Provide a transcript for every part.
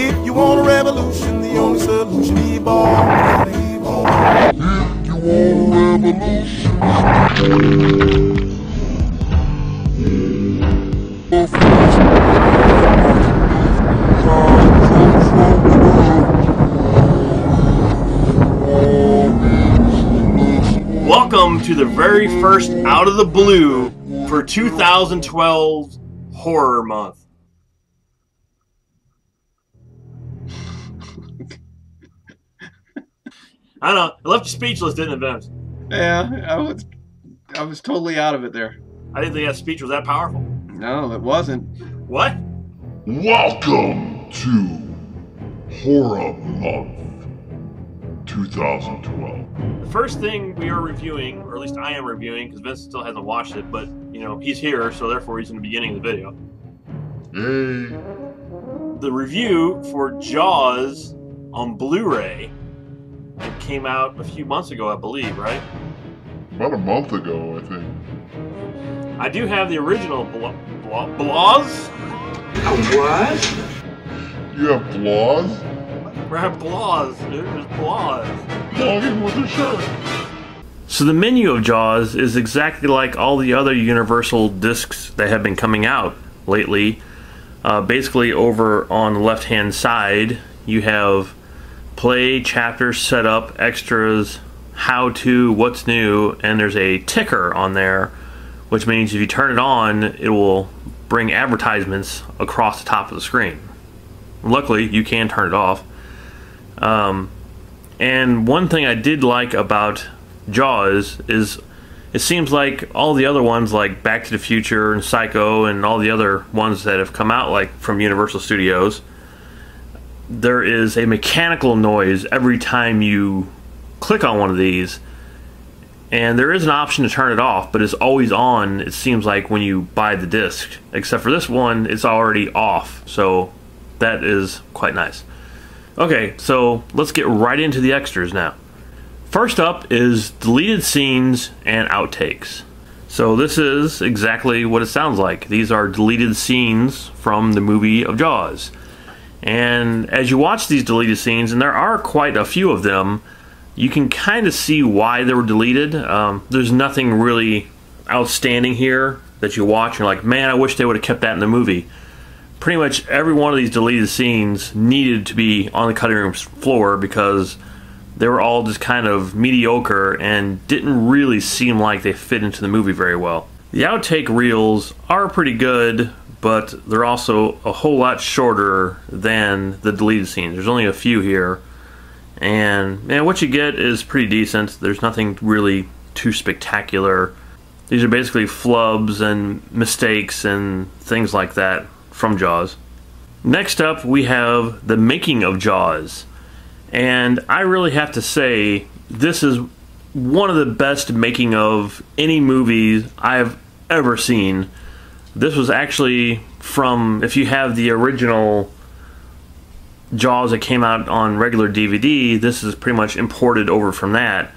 If you want a revolution, the only solution is BLAWS. If you want a Welcome to the very first Out of the Blue for 2012 Horror Month. I don't know. It left you speechless, didn't it, Vince? Yeah, I was totally out of it there. I didn't think that speech was that powerful. No, it wasn't. What? Welcome to Horror Month 2012. The first thing we are reviewing, or at least I am reviewing, because Vince still hasn't watched it, but, you know, he's here, so therefore he's in the beginning of the video. Hey. The review for JAWS on Blu-ray. It came out a few months ago, I believe, right? About a month ago, I think. I do have the original BLAWS. what? You have BLAWS? I have BLAWS, dude. There's BLAWS. Logging with the shirt. So the menu of JAWS is exactly like all the other Universal discs that have been coming out lately. Basically, over on the left-hand side, you have play, chapter, setup, extras, how to, what's new, and there's a ticker on there, which means if you turn it on, it will bring advertisements across the top of the screen. Luckily, you can turn it off. And one thing I did like about JAWS is it seems like all the other ones, like Back to the Future and Psycho and all the other ones that have come out like from Universal Studios, there is a mechanical noise every time you click on one of these, and there is an option to turn it off, but it's always on, it seems like, when you buy the disc. Except for this one, it's already off, so that is quite nice. Okay, so let's get right into the extras now. First up is deleted scenes and outtakes. So this is exactly what it sounds like. These are deleted scenes from the movie of JAWS. And as you watch these deleted scenes, and there are quite a few of them, you can kind of see why they were deleted. There's nothing really outstanding here that you watch and you're like, man, I wish they would have kept that in the movie. Pretty much every one of these deleted scenes needed to be on the cutting room floor because they were all just kind of mediocre and didn't really seem like they fit into the movie very well. The outtake reels are pretty good, but they're also a whole lot shorter than the deleted scenes. There's only a few here, and man, what you get is pretty decent. There's nothing really too spectacular. These are basically flubs and mistakes and things like that from JAWS. Next up, we have the making of JAWS, and I really have to say this is one of the best making of any movie I've ever seen. This was actually from, if you have the original JAWS that came out on regular DVD, this is pretty much imported over from that.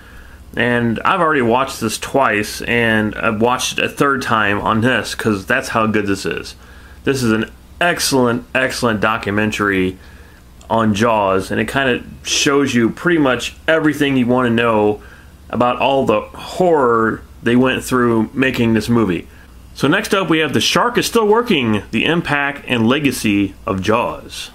And I've already watched this twice, and I've watched it a third time on this because that's how good this is. This is an excellent, excellent documentary on JAWS, and it kind of shows you pretty much everything you want to know about all the horror they went through making this movie. So next up we have The Shark is Still Working, the impact and legacy of JAWS.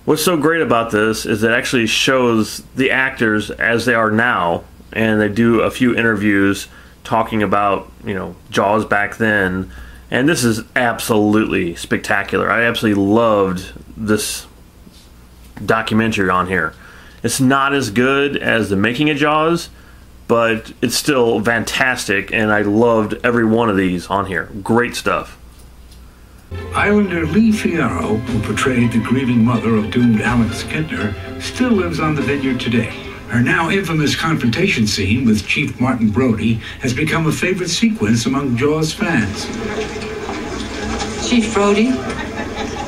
What's so great about this is it actually shows the actors as they are now, and they do a few interviews talking about, you know, JAWS back then, and this is absolutely spectacular. I absolutely loved this documentary on here. It's not as good as the making of JAWS, but it's still fantastic, and I loved every one of these on here. Great stuff. Islander Lee Fierro, who portrayed the grieving mother of doomed Alex Kintner, still lives on the vineyard today. Her now infamous confrontation scene with Chief Martin Brody has become a favorite sequence among JAWS fans. Chief Brody?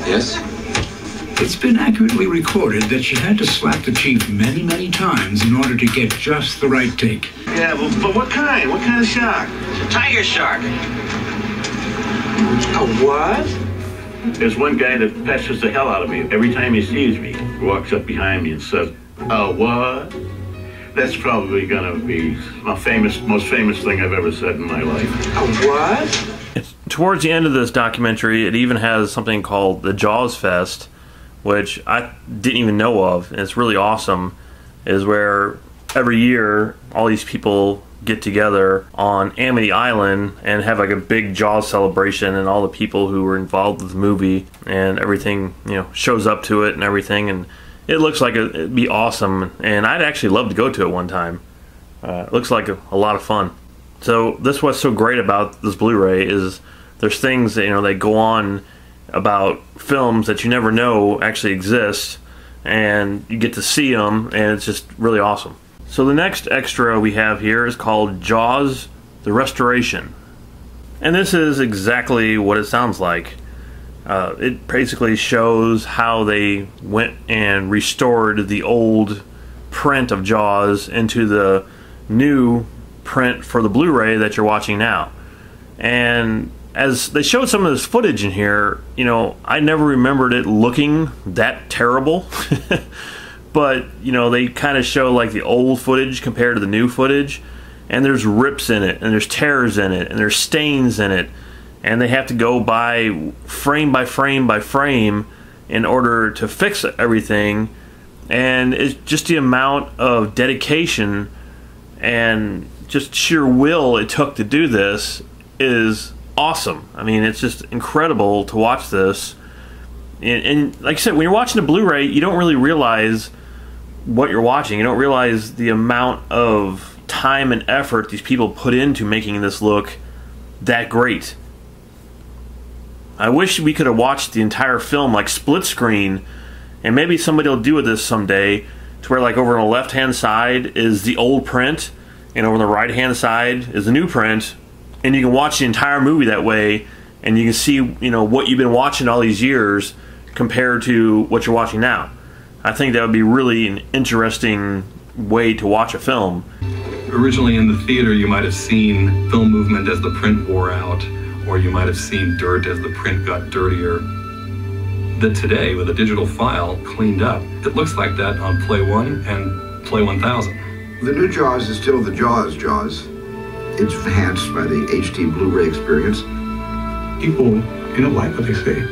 Yes? It's been accurately recorded that she had to slap the chief many, many times in order to get just the right take. Yeah, but what kind? What kind of shark? Tiger shark. A what? There's one guy that pesters the hell out of me every time he sees me. He walks up behind me and says, "Oh, what?" That's probably gonna be my most famous thing I've ever said in my life. "Oh, what?" Towards the end of this documentary, it even has something called the Jaws Fest, which I didn't even know of, and it's really awesome. Is where every year all these people get together on Amity Island and have like a big Jaws celebration, and all the people who were involved with the movie and everything, you know, shows up to it and everything, and it looks like it'd be awesome, and I'd actually love to go to it one time. It looks like a lot of fun. So this what's so great about this Blu-ray is there's things that, you know, they go on about films that you never know actually exist, and you get to see them, and it's just really awesome. So the next extra we have here is called Jaws: The Restoration, and this is exactly what it sounds like. It basically shows how they went and restored the old print of Jaws into the new print for the Blu-ray that you're watching now. And as they showed some of this footage in here, you know, I never remembered it looking that terrible. But, you know, they kind of show like the old footage compared to the new footage, and there's rips in it, and there's tears in it, and there's stains in it, and they have to go by frame by frame by frame in order to fix everything. And it's just the amount of dedication and just sheer will it took to do this is awesome. I mean, it's just incredible to watch this. And like I said, when you're watching a Blu-ray, you don't really realize what you're watching. You don't realize the amount of time and effort these people put into making this look that great. I wish we could have watched the entire film like split screen, and maybe somebody will do this someday, to where like over on the left hand side is the old print and over on the right hand side is the new print, and you can watch the entire movie that way, and you can see, you know, what you've been watching all these years compared to what you're watching now. I think that would be really an interesting way to watch a film. Originally in the theater, you might have seen film movement as the print wore out, or you might have seen dirt as the print got dirtier. That today, with a digital file cleaned up, it looks like that on Play 1 and Play 1000. The new Jaws is still the Jaws. It's enhanced by the HD Blu-ray experience. People, you know, like what they see.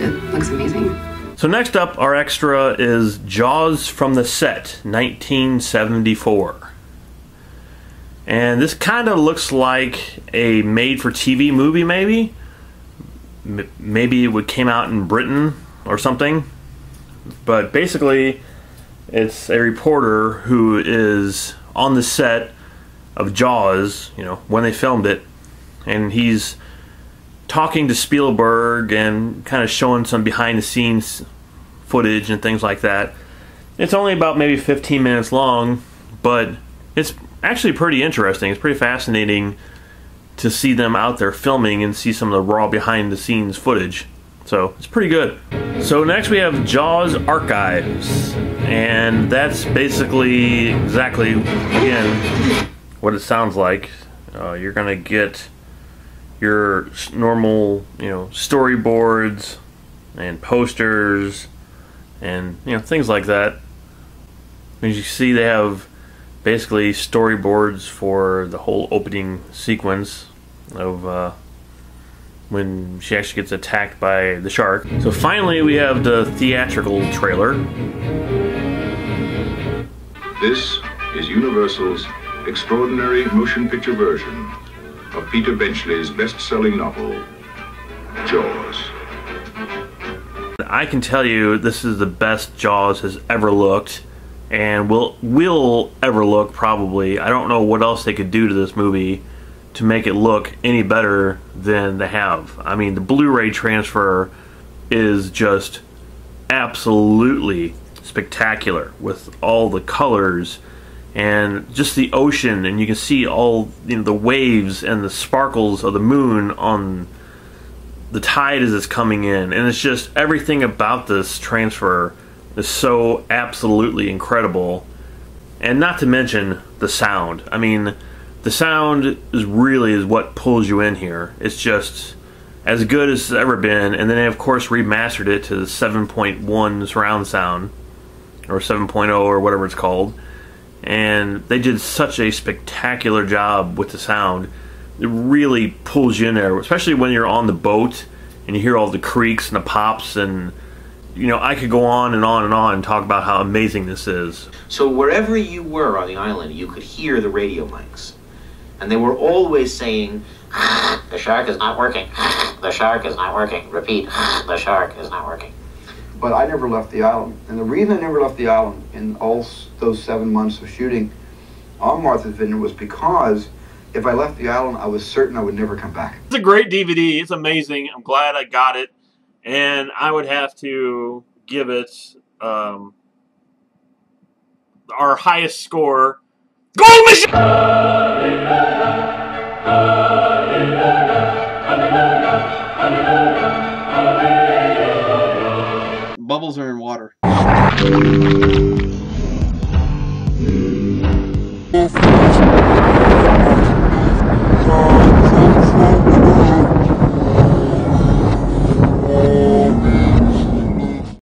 It looks amazing. So next up, our extra is Jaws from the Set, 1974. And this kind of looks like a made-for-TV movie, maybe. Maybe it came out in Britain or something. But basically, it's a reporter who is on the set of Jaws, you know, when they filmed it. And he's talking to Spielberg and kind of showing some behind-the-scenes footage and things like that. It's only about maybe 15 minutes long, but it's actually pretty interesting. It's pretty fascinating to see them out there filming and see some of the raw behind-the-scenes footage. So it's pretty good. So next we have Jaws Archives, and that's basically exactly, again, what it sounds like. You're gonna get your normal, you know, storyboards and posters and, you know, things like that. As you see, they have basically storyboards for the whole opening sequence of when she actually gets attacked by the shark. So finally we have the theatrical trailer. This is Universal's extraordinary motion picture version of Peter Benchley's best-selling novel, Jaws. I can tell you this is the best Jaws has ever looked, and will ever look, probably. I don't know what else they could do to this movie to make it look any better than they have. I mean, the Blu-ray transfer is just absolutely spectacular with all the colors and just the ocean, and you can see all, you know, the waves and the sparkles of the moon on the tide as it's coming in, and it's just everything about this transfer is so absolutely incredible. And not to mention the sound. I mean, the sound is what pulls you in here. It's just as good as it's ever been, and then they of course remastered it to the 7.1 surround sound, or 7.0 or whatever it's called, and they did such a spectacular job with the sound. It really pulls you in there, especially when you're on the boat and you hear all the creaks and the pops, and you know, I could go on and on and on and talk about how amazing this is. So wherever you were on the island, you could hear the radio mics, and they were always saying, "The shark is not working. The shark is not working. Repeat, the shark is not working." But I never left the island. And the reason I never left the island in all those 7 months of shooting on Martha's Vineyard was because if I left the island, I was certain I would never come back. It's a great DVD. It's amazing. I'm glad I got it. And I would have to give it our highest score. Gold Machine! Bubbles are in water. Yes.